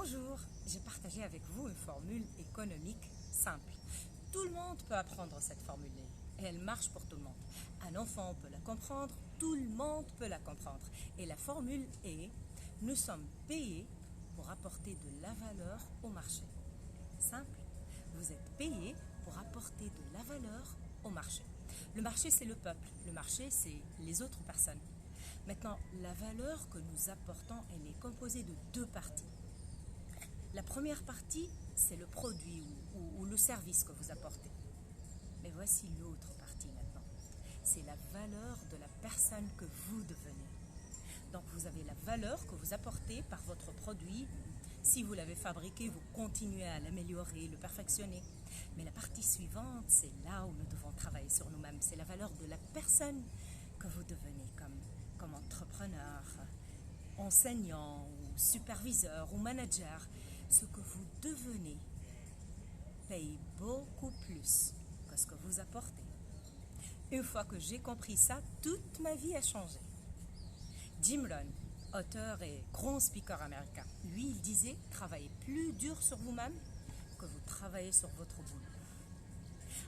Bonjour, j'ai partagé avec vous une formule économique simple. Tout le monde peut apprendre cette formule et elle marche pour tout le monde. Un enfant peut la comprendre, tout le monde peut la comprendre. Et la formule est: nous sommes payés pour apporter de la valeur au marché. Simple, vous êtes payé pour apporter de la valeur au marché. Le marché, c'est le peuple. Le marché, c'est les autres personnes. Maintenant, la valeur que nous apportons, elle est composée de deux parties. La première partie, c'est le produit ou le service que vous apportez. Mais voici l'autre partie maintenant. C'est la valeur de la personne que vous devenez. Donc vous avez la valeur que vous apportez par votre produit. Si vous l'avez fabriqué, vous continuez à l'améliorer, le perfectionner. Mais la partie suivante, c'est là où nous devons travailler sur nous-mêmes. C'est la valeur de la personne que vous devenez comme entrepreneur, enseignant, ou superviseur, ou manager. Ce que vous devenez paye beaucoup plus que ce que vous apportez. Une fois que j'ai compris ça, toute ma vie a changé. Jim Rohn, auteur et grand speaker américain, lui, il disait: travaillez plus dur sur vous-même que vous travaillez sur votre boulot.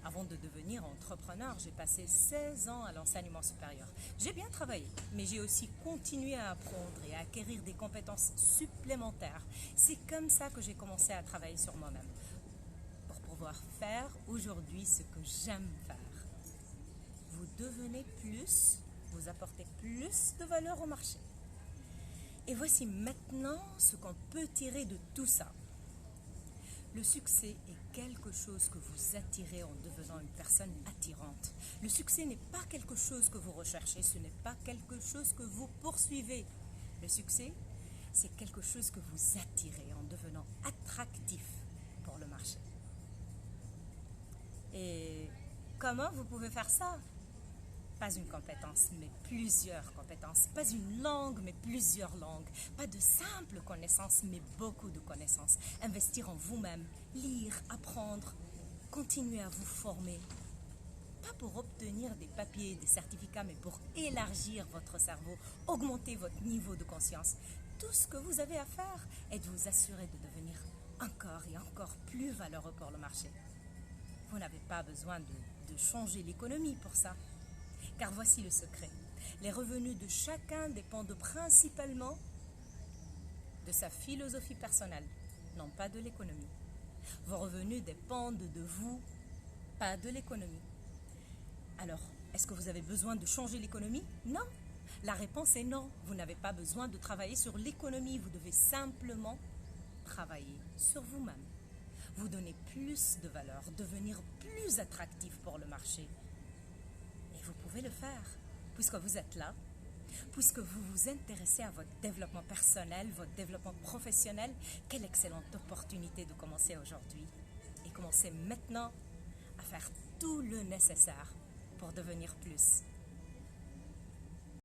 Avant de devenir entrepreneur, j'ai passé 16 ans à l'enseignement supérieur. J'ai bien travaillé, mais j'ai aussi continué à apprendre et à acquérir des compétences supplémentaires. C'est comme ça que j'ai commencé à travailler sur moi-même, pour pouvoir faire aujourd'hui ce que j'aime faire. Vous devenez plus, vous apportez plus de valeur au marché. Et voici maintenant ce qu'on peut tirer de tout ça. Le succès est quelque chose que vous attirez en devenant une personne attirante. Le succès n'est pas quelque chose que vous recherchez, ce n'est pas quelque chose que vous poursuivez. Le succès, c'est quelque chose que vous attirez en devenant attractif pour le marché. Et comment vous pouvez faire ça? Pas une compétence, mais plusieurs compétences. Pas une langue, mais plusieurs langues. Pas de simples connaissances, mais beaucoup de connaissances. Investir en vous-même, lire, apprendre, continuer à vous former. Pas pour obtenir des papiers, des certificats, mais pour élargir votre cerveau, augmenter votre niveau de conscience. Tout ce que vous avez à faire est de vous assurer de devenir encore et encore plus valeureux pour le marché. Vous n'avez pas besoin de changer l'économie pour ça. Car voici le secret. Les revenus de chacun dépendent principalement de sa philosophie personnelle, non pas de l'économie. Vos revenus dépendent de vous, pas de l'économie. Alors, est-ce que vous avez besoin de changer l'économie? Non. La réponse est non. Vous n'avez pas besoin de travailler sur l'économie. Vous devez simplement travailler sur vous-même. Vous donner plus de valeur, devenir plus attractif pour le marché. Et vous pouvez le faire, puisque vous êtes là, puisque vous vous intéressez à votre développement personnel, votre développement professionnel. Quelle excellente opportunité de commencer aujourd'hui et commencer maintenant à faire tout le nécessaire pour devenir plus.